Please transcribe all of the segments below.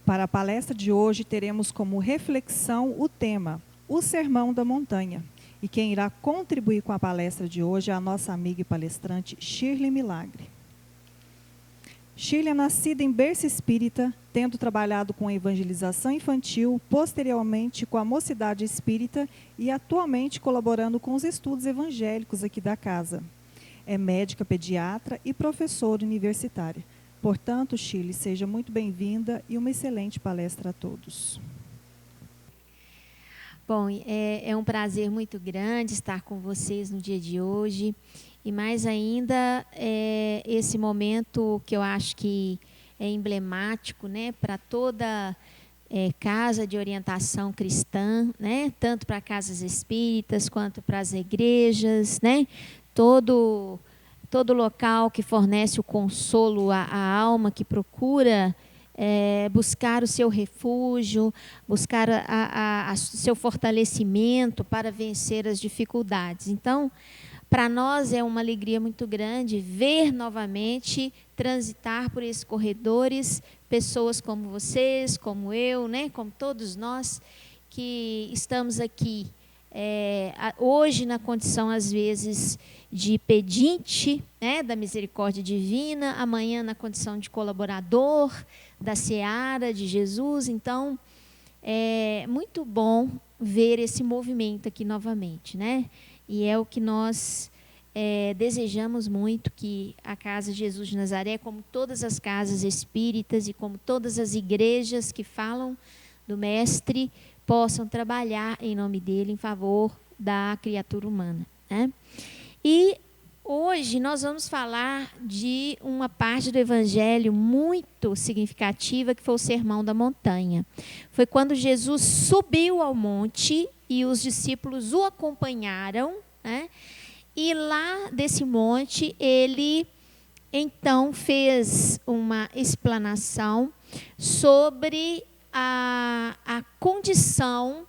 Para a palestra de hoje, teremos como reflexão o tema O Sermão da Montanha. E quem irá contribuir com a palestra de hoje é a nossa amiga e palestrante Shirley Milagre. Shirley é nascida em berço espírita, tendo trabalhado com a evangelização infantil, posteriormente com a mocidade espírita e atualmente colaborando com os estudos evangélicos aqui da casa. É médica pediatra e professora universitária. Portanto, Shirley, seja muito bem-vinda e uma excelente palestra a todos. Bom, é um prazer muito grande estar com vocês no dia de hoje. E mais ainda, esse momento que eu acho que é emblemático, né, para toda casa de orientação cristã, né, tanto para casas espíritas quanto para as igrejas, né, todo local que fornece o consolo à alma, que procura buscar o seu refúgio, buscar seu fortalecimento para vencer as dificuldades. Então, para nós é uma alegria muito grande ver novamente transitar por esses corredores pessoas como vocês, como eu, né, como todos nós que estamos aqui hoje na condição às vezes de pedinte, né, da misericórdia divina, amanhã na condição de colaborador da seara de Jesus. Então é muito bom ver esse movimento aqui novamente, né? E é o que nós desejamos muito, que a Casa de Jesus de Nazaré, como todas as casas espíritas e como todas as igrejas que falam do Mestre, possam trabalhar em nome dele, em favor da criatura humana, né? E hoje nós vamos falar de uma parte do Evangelho muito significativa, que foi o Sermão da Montanha. Foi quando Jesus subiu ao monte e os discípulos o acompanharam, né? E lá desse monte ele então fez uma explanação sobre a condição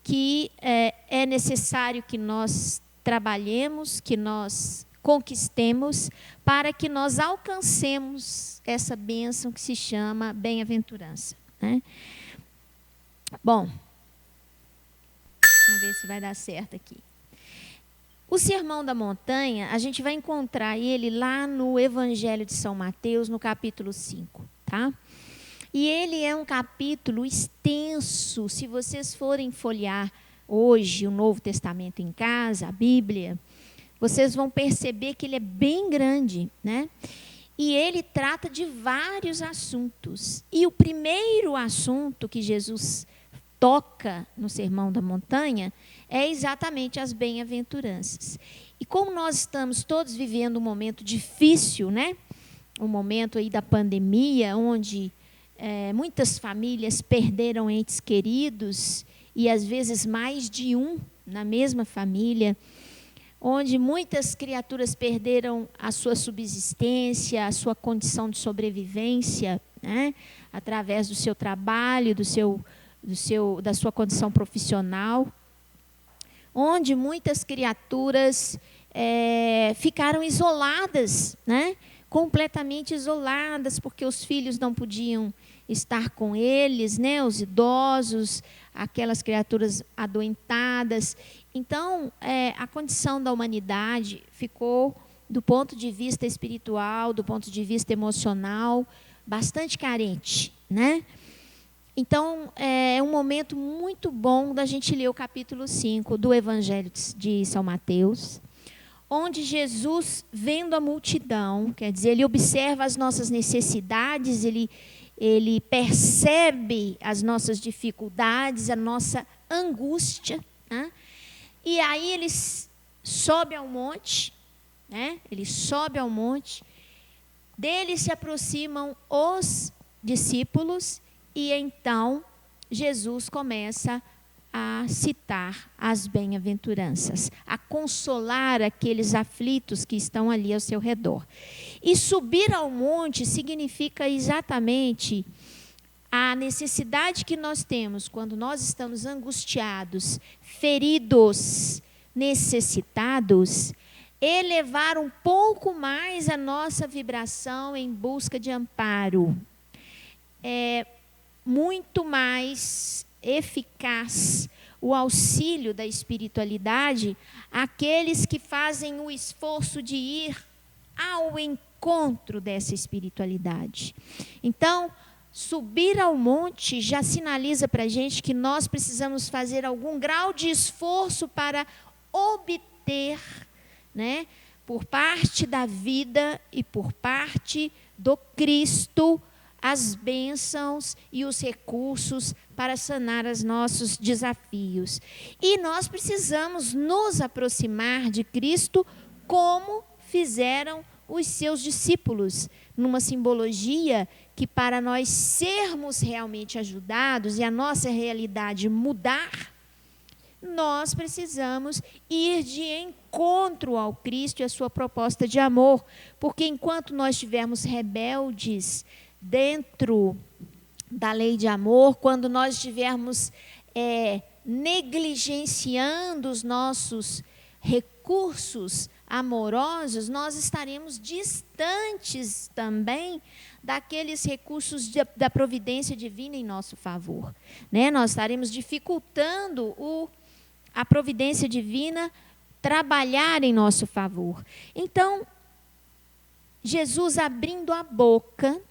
que é necessário que nós trabalhemos, que nós conquistemos, para que nós alcancemos essa bênção que se chama bem-aventurança, né? Bom, vamos ver se vai dar certo aqui. O Sermão da Montanha, a gente vai encontrar ele lá no Evangelho de São Mateus, no capítulo 5, tá? E ele é um capítulo extenso. Se vocês forem folhear hoje o Novo Testamento em casa, a Bíblia, vocês vão perceber que ele é bem grande, né? E ele trata de vários assuntos. E o primeiro assunto que Jesus toca no Sermão da Montanha é exatamente as bem-aventuranças. E como nós estamos todos vivendo um momento difícil, né? Um momento aí da pandemia, onde muitas famílias perderam entes queridos, e às vezes mais de um na mesma família, onde muitas criaturas perderam a sua subsistência, a sua condição de sobrevivência, né? Através do seu trabalho, da sua condição profissional, onde muitas criaturas ficaram isoladas, né? Completamente isoladas, porque os filhos não podiam estar com eles, né? Os idosos, aquelas criaturas adoentadas. Então, a condição da humanidade ficou, do ponto de vista espiritual, do ponto de vista emocional, bastante carente, né? Então, é um momento muito bom da gente ler o capítulo 5 do Evangelho de São Mateus, onde Jesus, vendo a multidão, quer dizer, ele observa as nossas necessidades, ele percebe as nossas dificuldades, a nossa angústia, né? E aí ele sobe ao monte, né? Ele sobe ao monte, dele se aproximam os discípulos, e então Jesus começa a citar as bem-aventuranças, a consolar aqueles aflitos que estão ali ao seu redor. E subir ao monte significa exatamente a necessidade que nós temos quando nós estamos angustiados, feridos, necessitados, elevar um pouco mais a nossa vibração em busca de amparo. muito mais eficaz o auxílio da espiritualidade àqueles que fazem o esforço de ir ao encontro dessa espiritualidade. Então, subir ao monte já sinaliza para a gente que nós precisamos fazer algum grau de esforço para obter, né, por parte da vida e por parte do Cristo, as bênçãos e os recursos para sanar os nossos desafios. E nós precisamos nos aproximar de Cristo como fizeram os seus discípulos, numa simbologia que, para nós sermos realmente ajudados e a nossa realidade mudar, nós precisamos ir de encontro ao Cristo e à sua proposta de amor, porque enquanto nós estivermos rebeldes dentro da lei de amor, quando nós estivermos negligenciando os nossos recursos amorosos, nós estaremos distantes também daqueles recursos da providência divina em nosso favor, né? Nós estaremos dificultando a providência divina trabalhar em nosso favor. Então, Jesus, abrindo a boca,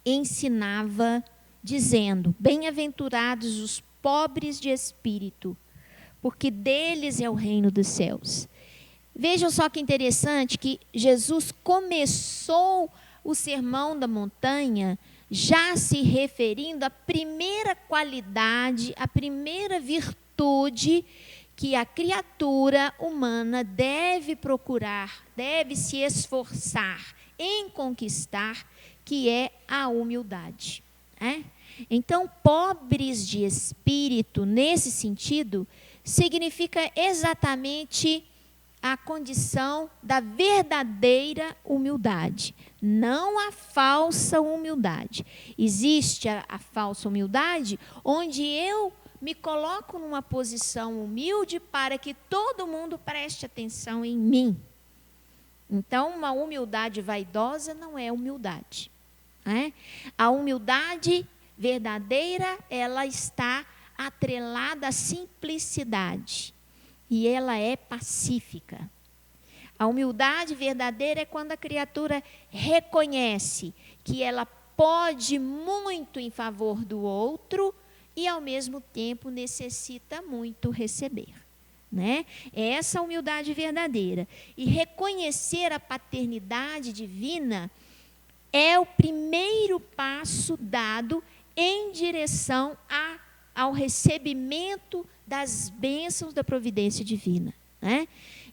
ensinava, dizendo: bem-aventurados os pobres de espírito, porque deles é o reino dos céus. Vejam só que interessante que Jesus começou o Sermão da Montanha já se referindo à primeira qualidade, à primeira virtude que a criatura humana deve procurar, deve se esforçar em conquistar, que é a humildade. Então, pobres de espírito, nesse sentido, significa exatamente a condição da verdadeira humildade, não a falsa humildade. Existe a falsa humildade, onde eu me coloco numa posição humilde para que todo mundo preste atenção em mim. Então, uma humildade vaidosa não é humildade. A humildade verdadeira, ela está atrelada à simplicidade. E ela é pacífica. A humildade verdadeira é quando a criatura reconhece que ela pode muito em favor do outro e, ao mesmo tempo, necessita muito receber. É essa a humildade verdadeira. E reconhecer a paternidade divina é o primeiro passo dado em direção ao recebimento das bênçãos da providência divina.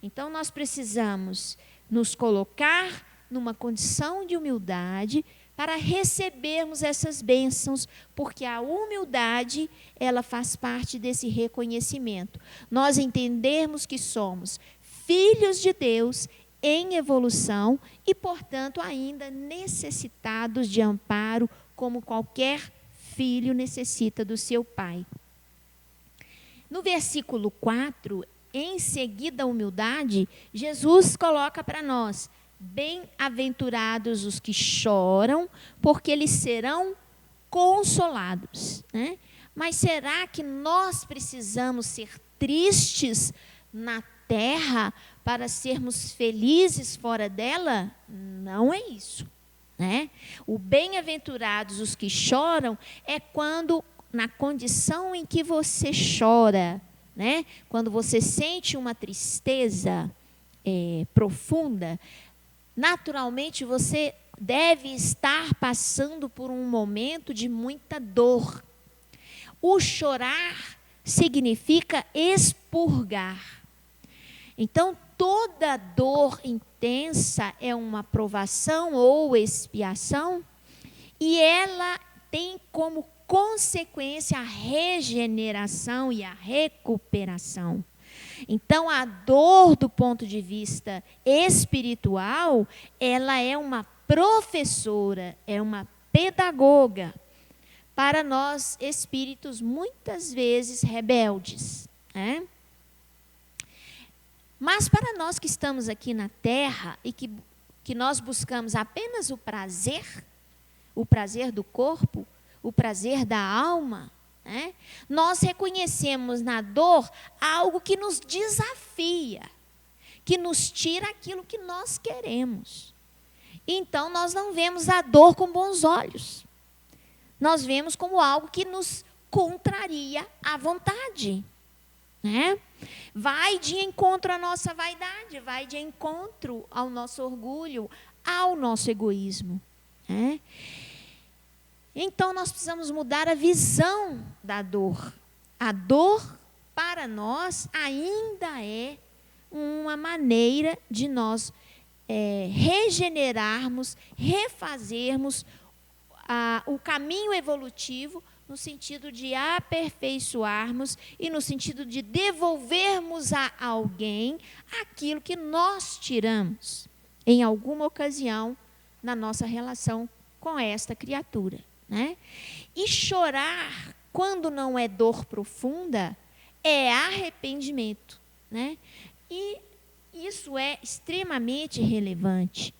Então, nós precisamos nos colocar numa condição de humildade para recebermos essas bênçãos, porque a humildade, ela faz parte desse reconhecimento. Nós entendermos que somos filhos de Deus em evolução e, portanto, ainda necessitados de amparo, como qualquer filho necessita do seu pai. No versículo 4, em seguida à humildade, Jesus coloca para nós: bem-aventurados os que choram, porque eles serão consolados. Mas será que nós precisamos ser tristes na terra para sermos felizes fora dela? Não é isso. O bem-aventurados os que choram é quando, na condição em que você chora, quando você sente uma tristeza profunda, naturalmente você deve estar passando por um momento de muita dor. O chorar significa expurgar. Então, toda dor intensa é uma provação ou expiação, e ela tem como consequência a regeneração e a recuperação. Então, a dor, do ponto de vista espiritual, ela é uma professora, é uma pedagoga para nós espíritos muitas vezes rebeldes. Mas para nós que estamos aqui na Terra e que nós buscamos apenas o prazer do corpo, o prazer da alma, né? Nós reconhecemos na dor algo que nos desafia, que nos tira aquilo que nós queremos. Então, nós não vemos a dor com bons olhos. Nós vemos como algo que nos contraria a vontade, né? Vai de encontro à nossa vaidade, vai de encontro ao nosso orgulho, ao nosso egoísmo, né? Então, nós precisamos mudar a visão da dor. A dor, para nós, ainda é uma maneira de nós regenerarmos, refazermos o caminho evolutivo, no sentido de aperfeiçoarmos e no sentido de devolvermos a alguém aquilo que nós tiramos em alguma ocasião na nossa relação com esta criatura, né? E chorar, quando não é dor profunda, é arrependimento, né? E isso é extremamente relevante.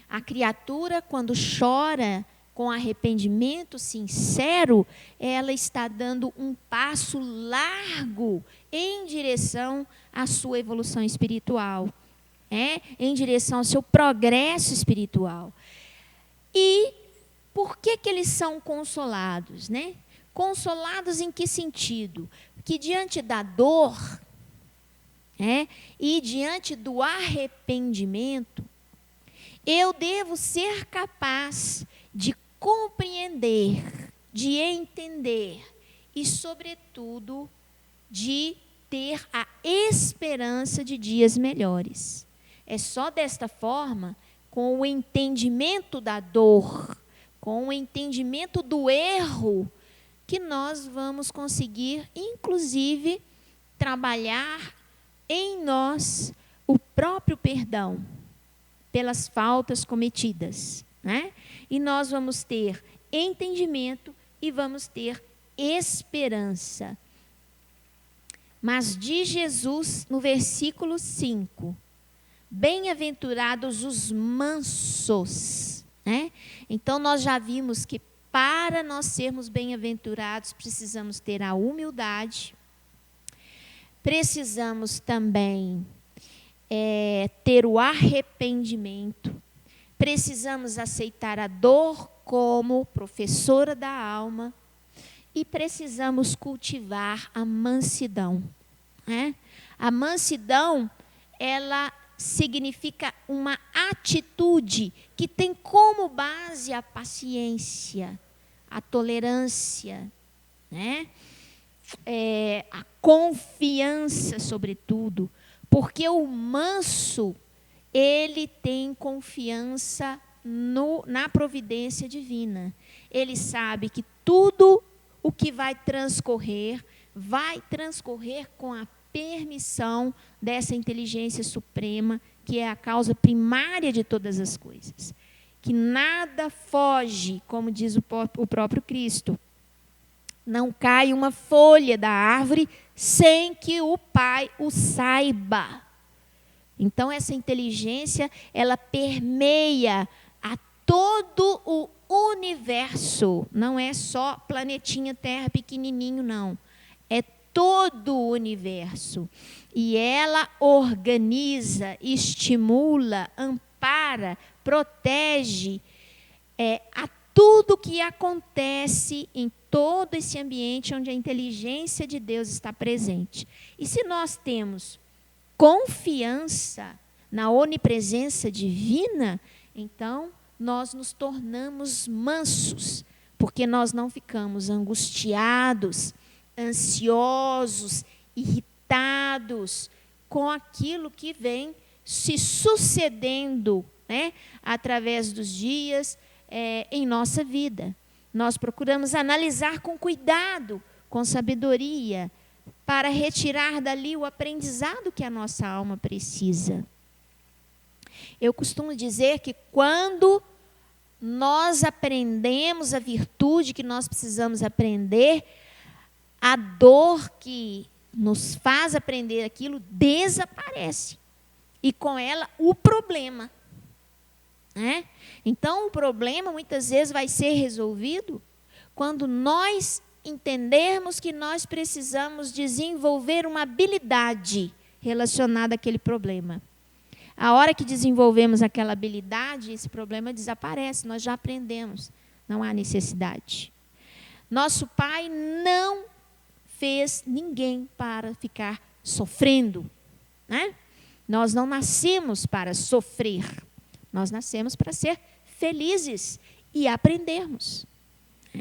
A criatura, quando chora com arrependimento sincero, ela está dando um passo largo em direção à sua evolução espiritual, em direção ao seu progresso espiritual. E por que eles são consolados, né? Consolados em que sentido? Que diante da dor, e diante do arrependimento, eu devo ser capaz de compreender, de entender e, sobretudo, de ter a esperança de dias melhores. É só desta forma, com o entendimento da dor, com o entendimento do erro, que nós vamos conseguir, inclusive, trabalhar em nós o próprio perdão pelas faltas cometidas, né? E nós vamos ter entendimento e vamos ter esperança. Mas diz Jesus no versículo 5, bem-aventurados os mansos, né? Então nós já vimos que para nós sermos bem-aventurados precisamos ter a humildade, precisamos também ter o arrependimento, precisamos aceitar a dor como professora da alma e precisamos cultivar a mansidão, né? A mansidão, ela significa uma atitude que tem como base a paciência, a tolerância, né? A confiança, sobretudo, porque o manso, ele tem confiança na providência divina. Ele sabe que tudo o que vai transcorrer com a permissão dessa inteligência suprema, que é a causa primária de todas as coisas. Que nada foge, como diz o próprio Cristo. Não cai uma folha da árvore sem que o Pai o saiba. Então, essa inteligência, ela permeia a todo o universo. Não é só planetinha Terra pequenininho, não. É todo o universo. E ela organiza, estimula, ampara, protege a tudo que acontece em todo esse ambiente onde a inteligência de Deus está presente. E se nós temos confiança na onipresença divina, então nós nos tornamos mansos, porque nós não ficamos angustiados, ansiosos, irritados com aquilo que vem se sucedendo, né, através dos dias em nossa vida. Nós procuramos analisar com cuidado, com sabedoria, para retirar dali o aprendizado que a nossa alma precisa. Eu costumo dizer que quando nós aprendemos a virtude que nós precisamos aprender, a dor que nos faz aprender aquilo desaparece. E com ela o problema. Então, o problema muitas vezes vai ser resolvido quando nós entendermos que nós precisamos desenvolver uma habilidade relacionada àquele problema. A hora que desenvolvemos aquela habilidade, esse problema desaparece, nós já aprendemos, não há necessidade. Nosso Pai não fez ninguém para ficar sofrendo, né? Nós não nascemos para sofrer, nós nascemos para ser felizes e aprendermos.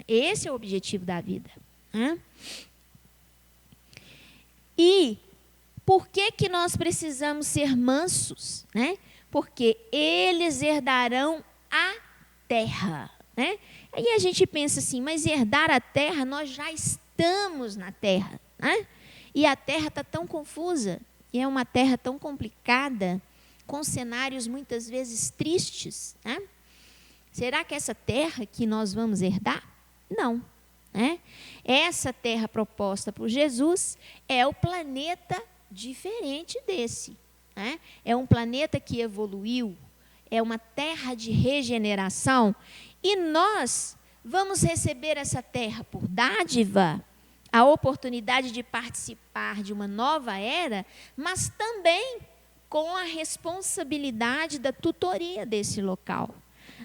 Esse é o objetivo da vida, né? E por que nós precisamos ser mansos, né? Porque eles herdarão a terra, né? Aí a gente pensa assim, mas herdar a terra, nós já estamos na terra, né? E a terra está tão confusa, e é uma terra tão complicada, com cenários muitas vezes tristes, né? Será que essa terra que nós vamos herdar? Não, né? Essa terra proposta por Jesus é o planeta diferente desse, né? É um planeta que evoluiu, é uma terra de regeneração, e nós vamos receber essa terra por dádiva, a oportunidade de participar de uma nova era, mas também com a responsabilidade da tutoria desse local.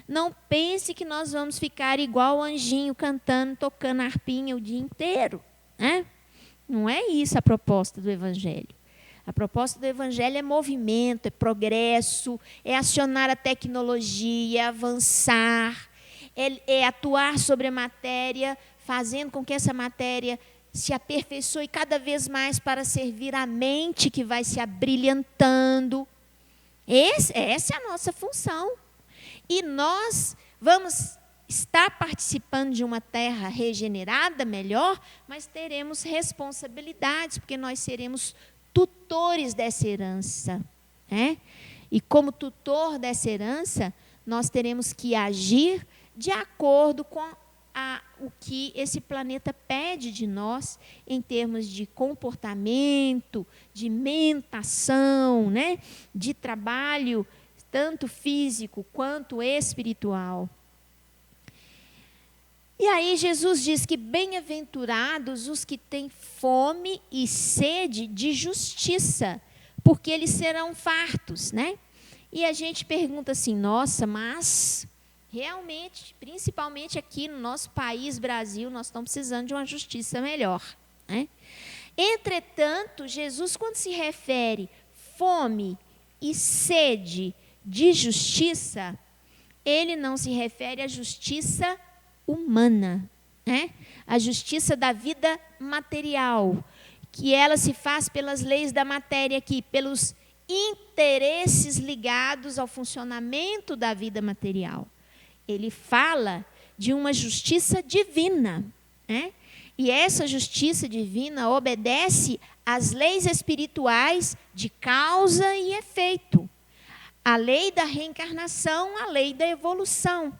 Não pense que nós vamos ficar igual o anjinho cantando, tocando harpinha o dia inteiro, né? Não é isso a proposta do Evangelho. A proposta do Evangelho é movimento, é progresso, é acionar a tecnologia, é avançar, é atuar sobre a matéria, fazendo com que essa matéria se aperfeiçoe cada vez mais para servir a mente que vai se abrilhantando. Essa é a nossa função. E nós vamos estar participando de uma terra regenerada, melhor, mas teremos responsabilidades, porque nós seremos tutores dessa herança, né? E como tutor dessa herança, nós teremos que agir de acordo com o que esse planeta pede de nós, em termos de comportamento, de mentação, né? De trabalho, tanto físico quanto espiritual. E aí Jesus diz que bem-aventurados os que têm fome e sede de justiça, porque eles serão fartos, né? E a gente pergunta assim, nossa, mas realmente, principalmente aqui no nosso país, Brasil, nós estamos precisando de uma justiça melhor, né? Entretanto, Jesus, quando se refere fome e sede de justiça, ele não se refere à justiça humana, né? A justiça da vida material, que ela se faz pelas leis da matéria aqui, pelos interesses ligados ao funcionamento da vida material. Ele fala de uma justiça divina, né? E essa justiça divina obedece às leis espirituais de causa e efeito. A lei da reencarnação, a lei da evolução,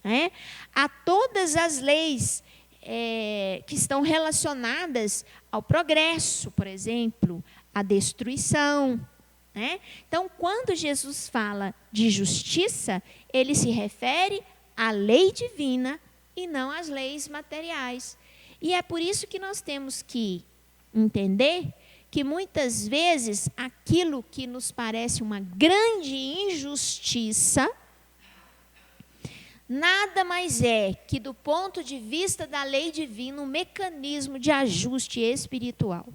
né? A todas as leis que estão relacionadas ao progresso, por exemplo, à destruição, né? Então, quando Jesus fala de justiça, ele se refere à lei divina e não às leis materiais. E é por isso que nós temos que entender que muitas vezes aquilo que nos parece uma grande injustiça, nada mais é que, do ponto de vista da lei divina, um mecanismo de ajuste espiritual.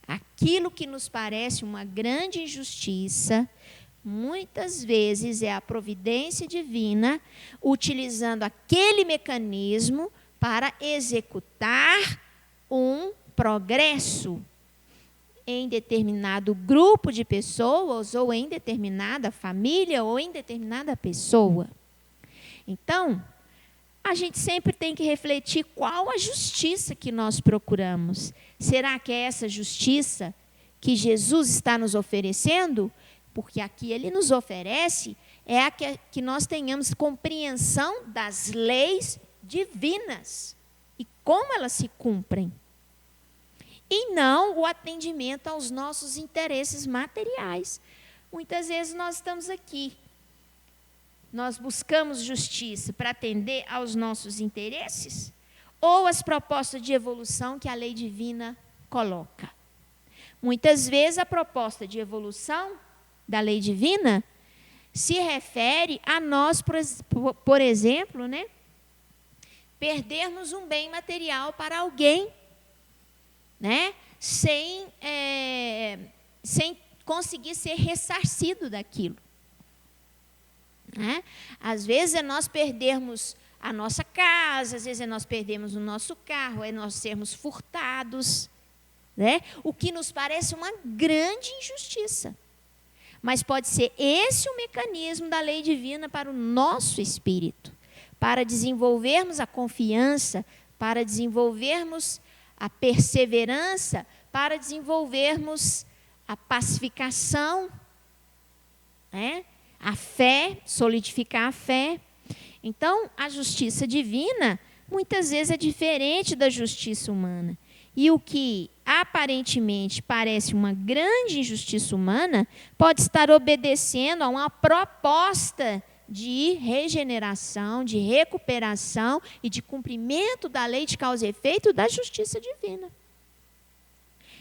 Aquilo que nos parece uma grande injustiça, muitas vezes é a providência divina utilizando aquele mecanismo para executar um progresso em determinado grupo de pessoas, ou em determinada família, ou em determinada pessoa. Então, a gente sempre tem que refletir qual a justiça que nós procuramos. Será que é essa justiça que Jesus está nos oferecendo? Porque aqui ele nos oferece é a que nós tenhamos compreensão das leis divinas e como elas se cumprem. E não o atendimento aos nossos interesses materiais. Muitas vezes nós estamos aqui nós buscamos justiça para atender aos nossos interesses? Ou as propostas de evolução que a lei divina coloca? Muitas vezes a proposta de evolução da lei divina se refere a nós, por exemplo, né, perdermos um bem material para alguém, né, sem conseguir ser ressarcido daquilo. Né? Às vezes é nós perdermos a nossa casa, às vezes é nós perdermos o nosso carro, é nós sermos furtados, né? O que nos parece uma grande injustiça. Mas pode ser esse o mecanismo da lei divina para o nosso espírito, para desenvolvermos a confiança, para desenvolvermos a perseverança, para desenvolvermos a pacificação, né? A fé, solidificar a fé. Então, a justiça divina, muitas vezes, é diferente da justiça humana. E o que aparentemente parece uma grande injustiça humana, pode estar obedecendo a uma proposta de regeneração, de recuperação e de cumprimento da lei de causa e efeito da justiça divina.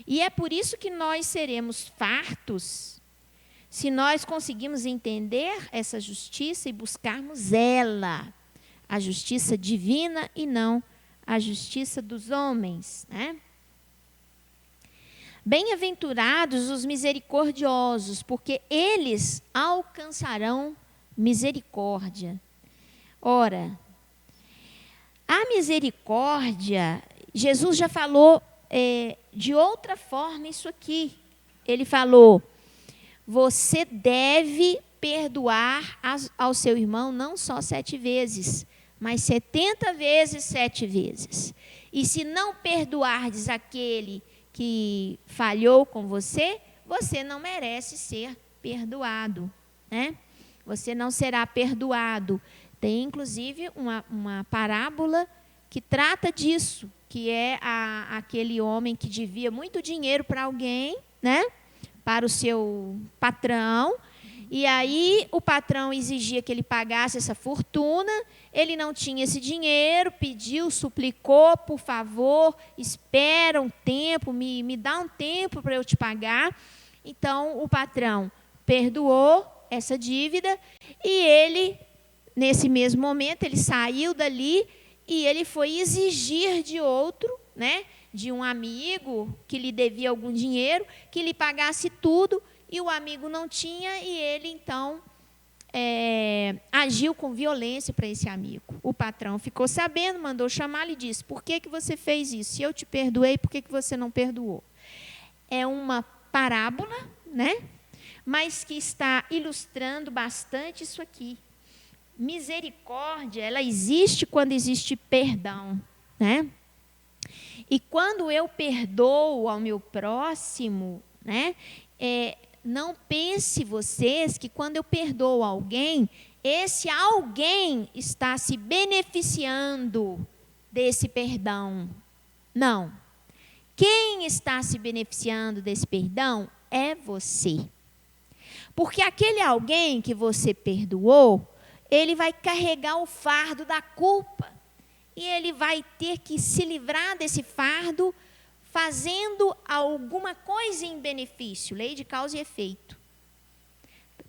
E é por isso que nós seremos fartos, se nós conseguimos entender essa justiça e buscarmos ela, a justiça divina e não a justiça dos homens, né? Bem-aventurados os misericordiosos, porque eles alcançarão misericórdia. Ora, a misericórdia, Jesus já falou de outra forma isso aqui. Ele falou: você deve perdoar ao seu irmão não só 7 vezes, mas 70 vezes 7 vezes. E se não perdoardes aquele que falhou com você, você não merece ser perdoado, né? Você não será perdoado. Tem, inclusive, uma parábola que trata disso, que é aquele homem que devia muito dinheiro para alguém, né? Para o seu patrão, e aí o patrão exigia que ele pagasse essa fortuna, ele não tinha esse dinheiro, pediu, suplicou, por favor, espera um tempo, me dá um tempo para eu te pagar. Então o patrão perdoou essa dívida e ele, nesse mesmo momento, ele saiu dali e ele foi exigir de outro, né, de um amigo que lhe devia algum dinheiro, que lhe pagasse tudo, e o amigo não tinha, e ele, então, agiu com violência para esse amigo. O patrão ficou sabendo, mandou chamá-lo e disse: por que você fez isso? Se eu te perdoei, por que você não perdoou? É uma parábola, né? Mas que está ilustrando bastante isso aqui. Misericórdia, ela existe quando existe perdão, né? E quando eu perdoo ao meu próximo, né, não pense vocês que quando eu perdoo alguém, esse alguém está se beneficiando desse perdão. Não. Quem está se beneficiando desse perdão é você. Porque aquele alguém que você perdoou, ele vai carregar o fardo da culpa. E ele vai ter que se livrar desse fardo fazendo alguma coisa em benefício, lei de causa e efeito.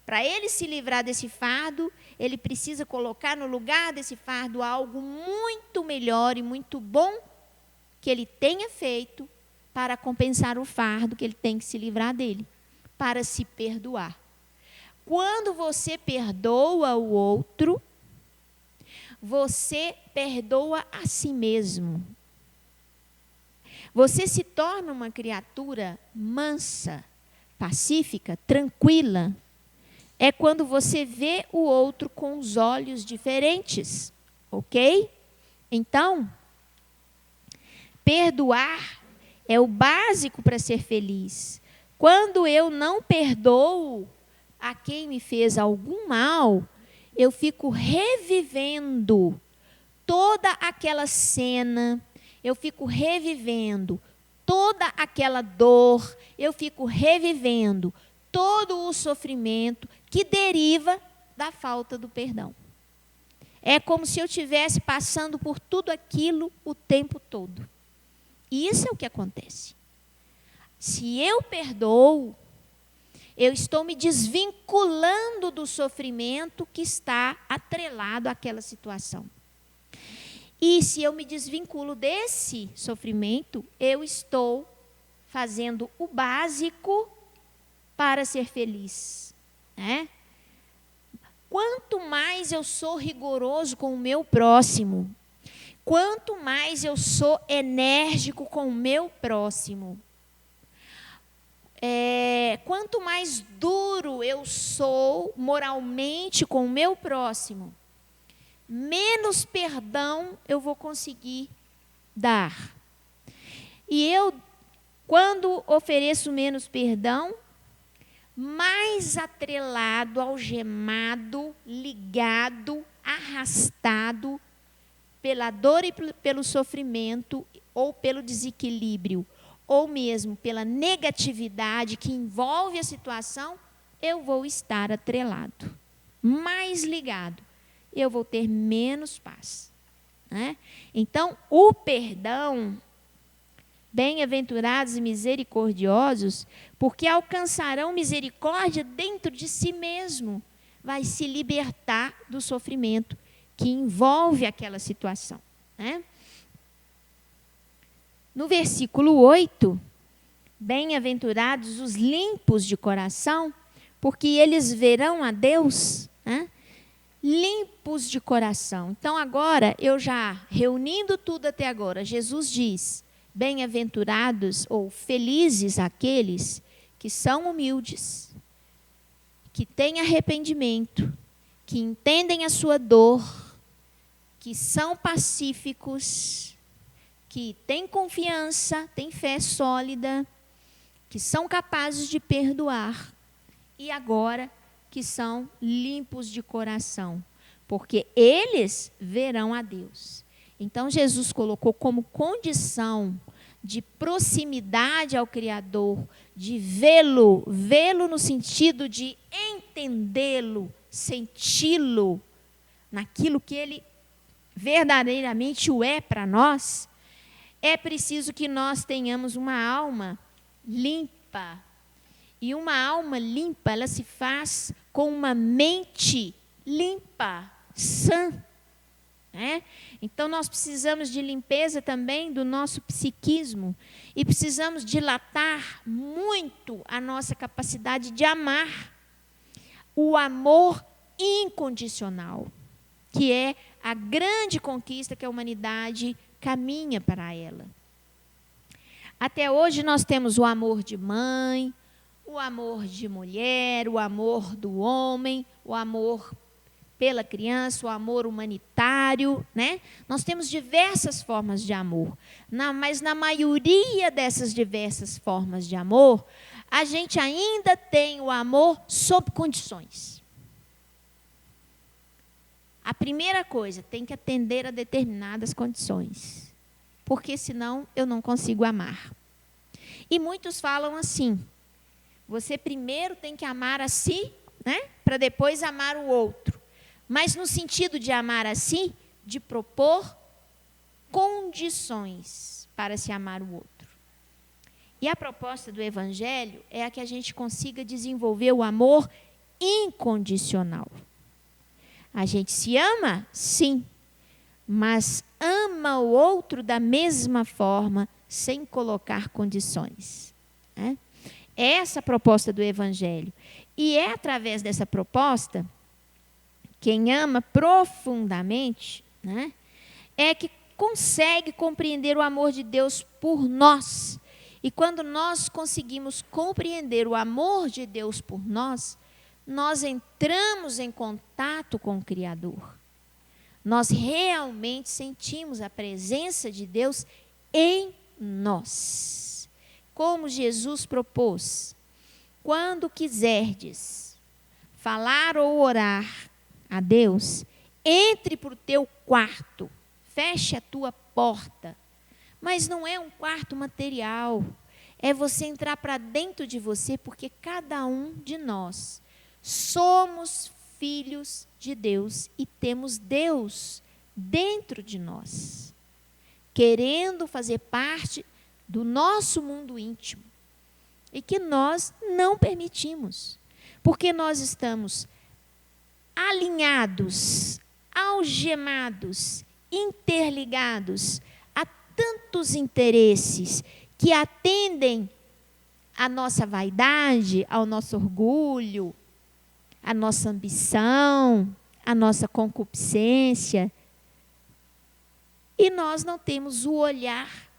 Para ele se livrar desse fardo, ele precisa colocar no lugar desse fardo algo muito melhor e muito bom que ele tenha feito para compensar o fardo que ele tem que se livrar dele, para se perdoar. Quando você perdoa o outro, você perdoa a si mesmo. Você se torna uma criatura mansa, pacífica, tranquila. É quando você vê o outro com os olhos diferentes, ok? Então, perdoar é o básico para ser feliz. Quando eu não perdoo a quem me fez algum mal, eu fico revivendo toda aquela cena, eu fico revivendo toda aquela dor, eu fico revivendo todo o sofrimento que deriva da falta do perdão. É como se eu estivesse passando por tudo aquilo o tempo todo. E isso é o que acontece. Se eu perdoo, eu estou me desvinculando do sofrimento que está atrelado àquela situação. E se eu me desvinculo desse sofrimento, eu estou fazendo o básico para ser feliz, né? Quanto mais eu sou rigoroso com o meu próximo, quanto mais eu sou enérgico com o meu próximo, quanto mais duro eu sou moralmente com o meu próximo, menos perdão eu vou conseguir dar. E eu, quando ofereço menos perdão, mais atrelado, algemado, ligado, arrastado pela dor e pelo sofrimento, ou pelo desequilíbrio, ou mesmo pela negatividade que envolve a situação, eu vou estar atrelado, mais ligado, eu vou ter menos paz, né? Então, o perdão, bem-aventurados e misericordiosos, porque alcançarão misericórdia dentro de si mesmo, vai se libertar do sofrimento que envolve aquela situação, né? No versículo 8, bem-aventurados os limpos de coração, porque eles verão a Deus, né? Limpos de coração. Então agora, eu já reunindo tudo até agora, Jesus diz: bem-aventurados ou felizes aqueles que são humildes, que têm arrependimento, que entendem a sua dor, que são pacíficos, que têm confiança, têm fé sólida, que são capazes de perdoar, e agora que são limpos de coração, porque eles verão a Deus. Então Jesus colocou como condição de proximidade ao Criador, de vê-lo no sentido de entendê-lo, senti-lo, naquilo que ele verdadeiramente o é para nós, é preciso que nós tenhamos uma alma limpa. E uma alma limpa, ela se faz com uma mente limpa, sã, né? Então nós precisamos de limpeza também do nosso psiquismo e precisamos dilatar muito a nossa capacidade de amar, o amor incondicional, que é a grande conquista que a humanidade caminha para ela. Até hoje nós temos o amor de mãe, o amor de mulher, o amor do homem, o amor pela criança, o amor humanitário, né? Nós temos diversas formas de amor, mas na maioria dessas diversas formas de amor, a gente ainda tem o amor sob condições. A primeira coisa, tem que atender a determinadas condições, porque senão eu não consigo amar. E muitos falam assim: você primeiro tem que amar a si, né, para depois amar o outro. Mas no sentido de amar a si, de propor condições para se amar o outro. E a proposta do Evangelho é a que a gente consiga desenvolver o amor incondicional. A gente se ama? Sim. Mas ama o outro da mesma forma, sem colocar condições, né? É essa a proposta do Evangelho. E é através dessa proposta, quem ama profundamente, né, é que consegue compreender o amor de Deus por nós. E quando nós conseguimos compreender o amor de Deus por nós, nós entramos em contato com o Criador. Nós realmente sentimos a presença de Deus em nós. Como Jesus propôs: quando quiserdes falar ou orar a Deus, entre para o teu quarto, feche a tua porta. Mas não é um quarto material, é você entrar para dentro de você, porque cada um de nós somos filhos de Deus e temos Deus dentro de nós, querendo fazer parte do nosso mundo íntimo, e que nós não permitimos, porque nós estamos alinhados, algemados, interligados a tantos interesses que atendem à nossa vaidade, ao nosso orgulho, à nossa ambição, à nossa concupiscência. E nós não temos o olhar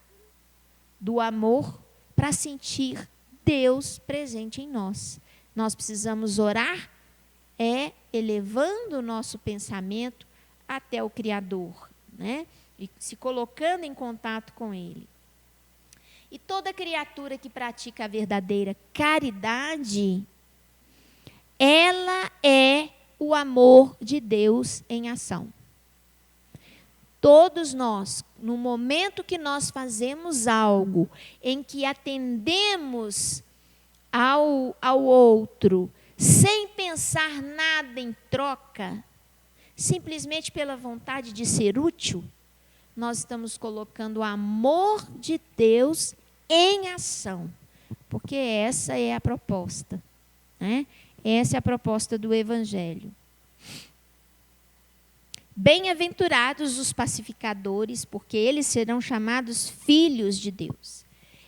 do amor para sentir Deus presente em nós. Nós precisamos orar, elevando o nosso pensamento até o Criador, né? E se colocando em contato com Ele. E toda criatura que pratica a verdadeira caridade, ela é o amor de Deus em ação. Todos nós, no momento que nós fazemos algo em que atendemos ao outro, sem pensar nada em troca, simplesmente pela vontade de ser útil, nós estamos colocando o amor de Deus em ação. Porque essa é a proposta, né? Essa é a proposta do Evangelho. Bem-aventurados os pacificadores, porque eles serão chamados filhos de Deus.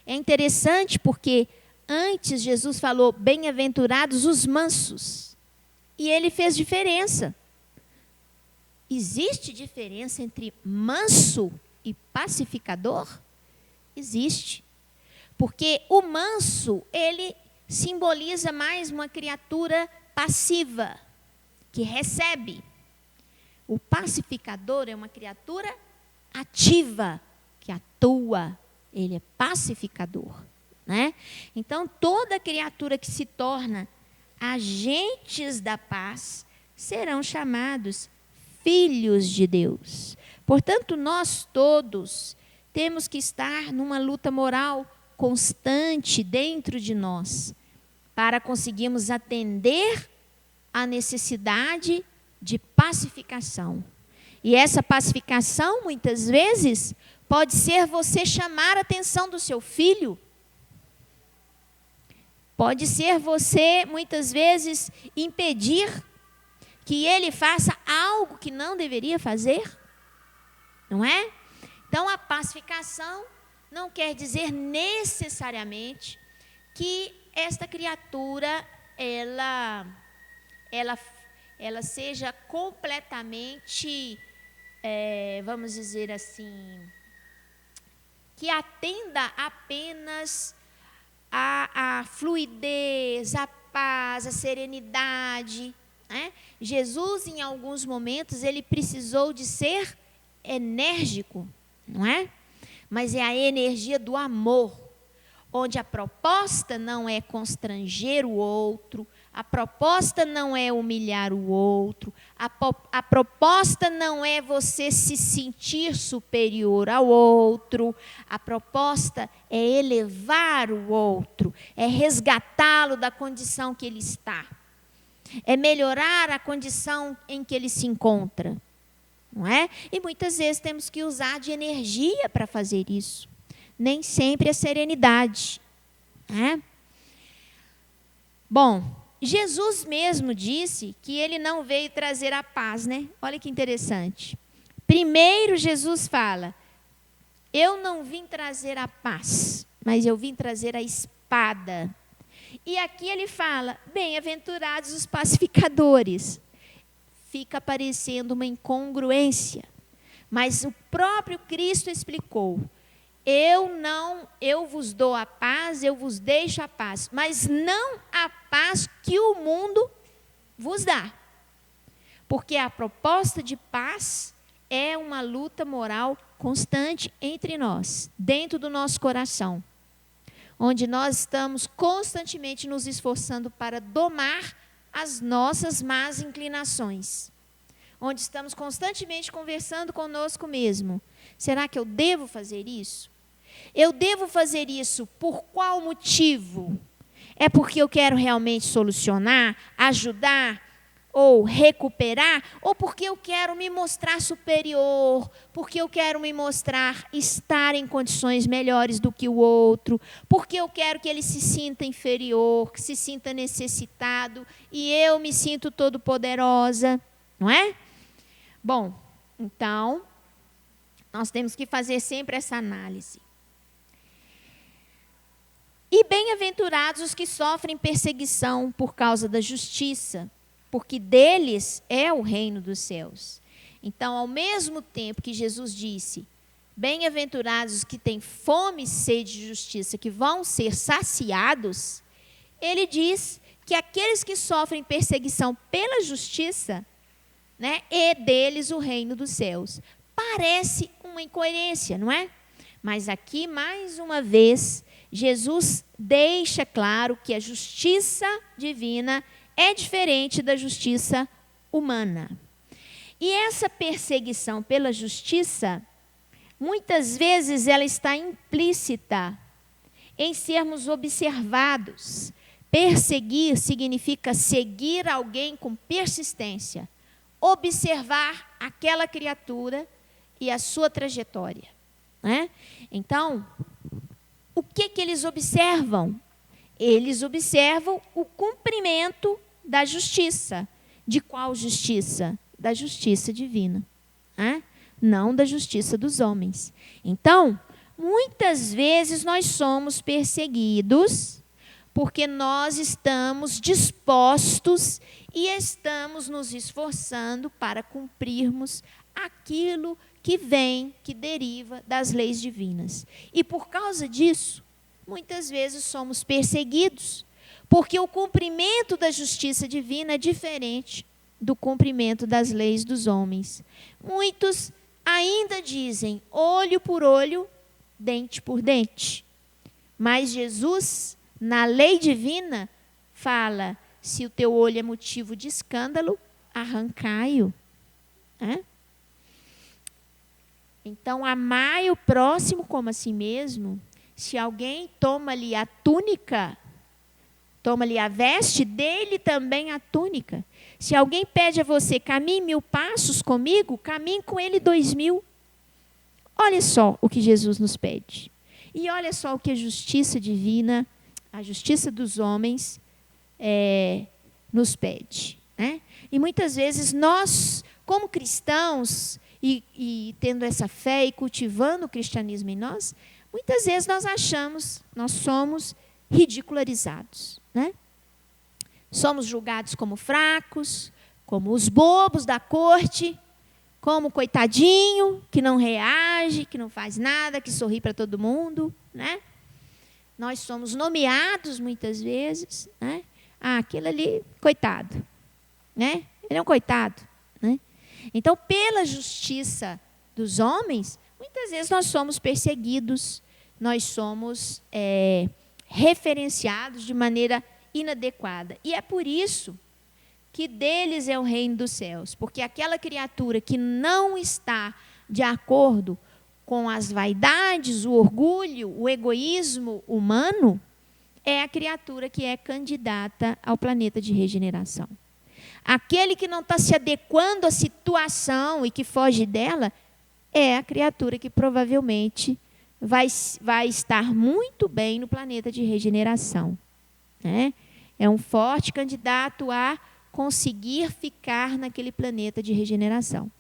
É interessante porque antes Jesus falou, bem-aventurados os mansos. E ele fez diferença. Existe diferença entre manso e pacificador? Existe. Porque o manso, ele simboliza mais uma criatura passiva, que recebe. O pacificador é uma criatura ativa, que atua. Ele é pacificador, né? Então, toda criatura que se torna agentes da paz serão chamados filhos de Deus. Portanto, nós todos temos que estar numa luta moral constante dentro de nós, para conseguirmos atender à necessidade de pacificação. E essa pacificação, muitas vezes, pode ser você chamar a atenção do seu filho. Pode ser você, muitas vezes, impedir que ele faça algo que não deveria fazer. Não é? Então, a pacificação não quer dizer necessariamente que esta criatura, ela seja completamente, vamos dizer assim, que atenda apenas a fluidez, a paz, a serenidade, né? Jesus, em alguns momentos, ele precisou de ser enérgico, não é? Mas é a energia do amor, onde a proposta não é constranger o outro, a proposta não é humilhar o outro, a proposta não é você se sentir superior ao outro, a proposta é elevar o outro, é resgatá-lo da condição que ele está, é melhorar a condição em que ele se encontra, não é? E muitas vezes temos que usar de energia para fazer isso, nem sempre é serenidade, né? Bom, Jesus mesmo disse que ele não veio trazer a paz, né? Olha que interessante. Primeiro Jesus fala, eu não vim trazer a paz, mas eu vim trazer a espada. E aqui ele fala, bem-aventurados os pacificadores. Fica parecendo uma incongruência, mas o próprio Cristo explicou, eu vos dou a paz, eu vos deixo a paz, mas não a paz que o mundo vos dá. Porque a proposta de paz é uma luta moral constante entre nós, dentro do nosso coração, onde nós estamos constantemente nos esforçando para domar as nossas más inclinações, onde estamos constantemente conversando conosco mesmo. Será que eu devo fazer isso? Eu devo fazer isso por qual motivo? É porque eu quero realmente solucionar, ajudar ou recuperar, ou porque eu quero me mostrar superior, porque eu quero me mostrar estar em condições melhores do que o outro, porque eu quero que ele se sinta inferior, que se sinta necessitado, e eu me sinto todo poderosa, não é? Bom, então, nós temos que fazer sempre essa análise. E bem-aventurados os que sofrem perseguição por causa da justiça, porque deles é o reino dos céus. Então, ao mesmo tempo que Jesus disse, bem-aventurados os que têm fome e sede de justiça, que vão ser saciados, ele diz que aqueles que sofrem perseguição pela justiça, né, é deles o reino dos céus. Parece uma incoerência, não é? Mas aqui, mais uma vez, Jesus deixa claro que a justiça divina é diferente da justiça humana. E essa perseguição pela justiça, muitas vezes ela está implícita em sermos observados. Perseguir significa seguir alguém com persistência, observar aquela criatura e a sua trajetória, né? Então, o que eles observam? Eles observam o cumprimento da justiça. De qual justiça? Da justiça divina, né? Não da justiça dos homens. Então, muitas vezes nós somos perseguidos porque nós estamos dispostos e estamos nos esforçando para cumprirmos aquilo que vem, que deriva das leis divinas. E por causa disso, muitas vezes somos perseguidos, porque o cumprimento da justiça divina é diferente do cumprimento das leis dos homens. Muitos ainda dizem olho por olho, dente por dente. Mas Jesus, na lei divina, fala, se o teu olho é motivo de escândalo, arrancai-o. Então, amai o próximo como a si mesmo. Se alguém toma-lhe a túnica, toma-lhe a veste, dê-lhe também a túnica. Se alguém pede a você, caminhe 1000 passos comigo, caminhe com ele 2000. Olha só o que Jesus nos pede. E olha só o que a justiça divina, a justiça dos homens, nos pede, né? E muitas vezes nós, como cristãos, e tendo essa fé e cultivando o cristianismo em nós, muitas vezes nós somos ridicularizados, né? Somos julgados como fracos, como os bobos da corte, como o coitadinho que não reage, que não faz nada, que sorri para todo mundo, né? Nós somos nomeados muitas vezes, né? Aquele ali, coitado, né? Ele é um coitado, né? Então, pela justiça dos homens, muitas vezes nós somos perseguidos, nós somos referenciados de maneira inadequada. E é por isso que deles é o reino dos céus, porque aquela criatura que não está de acordo com as vaidades, o orgulho, o egoísmo humano, é a criatura que é candidata ao planeta de regeneração. Aquele que não está se adequando à situação e que foge dela, é a criatura que provavelmente vai estar muito bem no planeta de regeneração, né? É um forte candidato a conseguir ficar naquele planeta de regeneração.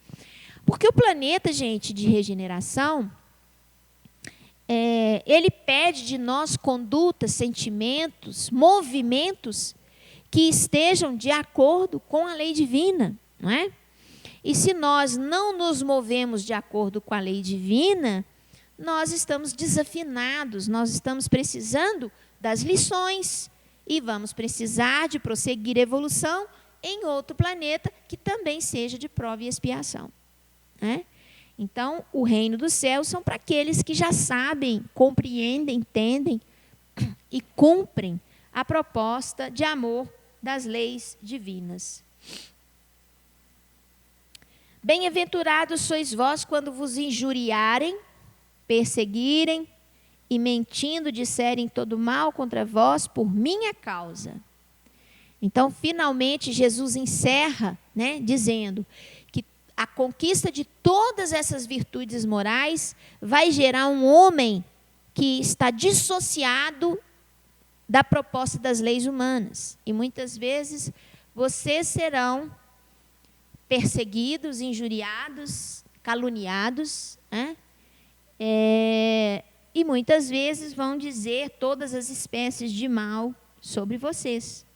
Porque o planeta, gente, de regeneração, ele pede de nós condutas, sentimentos, movimentos que estejam de acordo com a lei divina, não é? E se nós não nos movemos de acordo com a lei divina, nós estamos desafinados, nós estamos precisando das lições e vamos precisar de prosseguir a evolução em outro planeta que também seja de prova e expiação, né? Então, o reino dos céus são para aqueles que já sabem, compreendem, entendem e cumprem a proposta de amor das leis divinas. Bem-aventurados sois vós quando vos injuriarem, perseguirem e mentindo disserem todo mal contra vós por minha causa. Então, finalmente, Jesus encerra, né, dizendo que a conquista de todas essas virtudes morais vai gerar um homem que está dissociado da proposta das leis humanas. E muitas vezes vocês serão perseguidos, injuriados, caluniados, né? E muitas vezes vão dizer todas as espécies de mal sobre vocês,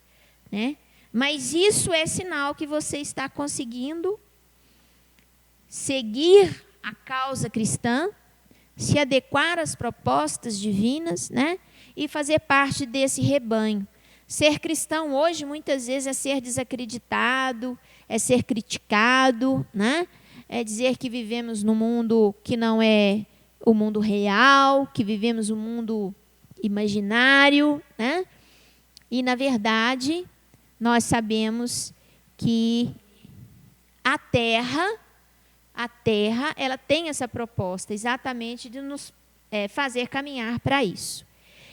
né? Mas isso é sinal que você está conseguindo seguir a causa cristã, se adequar às propostas divinas, né? E fazer parte desse rebanho. Ser cristão hoje, muitas vezes, é ser desacreditado, é ser criticado, né? É dizer que vivemos num mundo que não é o mundo real, que vivemos um mundo imaginário, né? E, na verdade, nós sabemos que a Terra, ela tem essa proposta, exatamente de nos fazer caminhar para isso.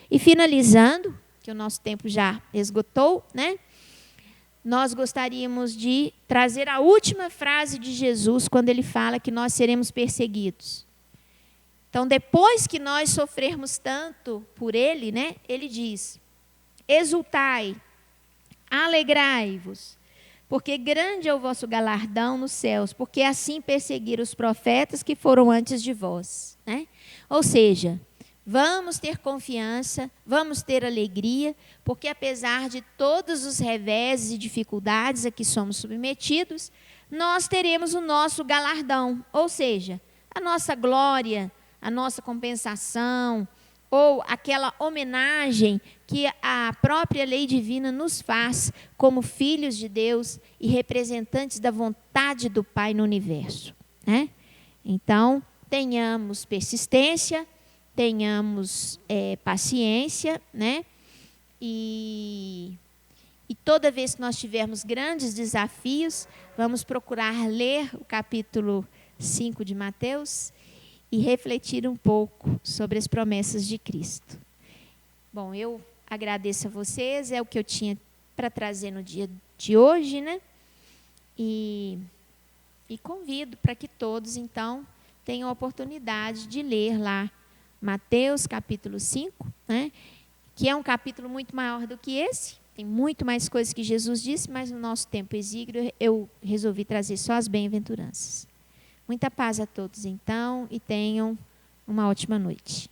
E finalizando, que o nosso tempo já esgotou, né? Nós gostaríamos de trazer a última frase de Jesus quando ele fala que nós seremos perseguidos. Então, depois que nós sofrermos tanto por ele, né? Ele diz: exultai, alegrai-vos, porque grande é o vosso galardão nos céus, porque assim perseguiram os profetas que foram antes de vós, né? Ou seja, vamos ter confiança, vamos ter alegria, porque apesar de todos os reveses e dificuldades a que somos submetidos, nós teremos o nosso galardão, ou seja, a nossa glória, a nossa compensação, ou aquela homenagem que a própria lei divina nos faz como filhos de Deus e representantes da vontade do Pai no universo, né? Então, tenhamos persistência, tenhamos paciência, né? E toda vez que nós tivermos grandes desafios, vamos procurar ler o capítulo 5 de Mateus e refletir um pouco sobre as promessas de Cristo. Bom, eu agradeço a vocês, é o que eu tinha para trazer no dia de hoje, né? E convido para que todos, então, tenham a oportunidade de ler lá Mateus capítulo 5, né? Que é um capítulo muito maior do que esse, tem muito mais coisas que Jesus disse, mas no nosso tempo exíguo eu resolvi trazer só as bem-aventuranças. Muita paz a todos, então, e tenham uma ótima noite.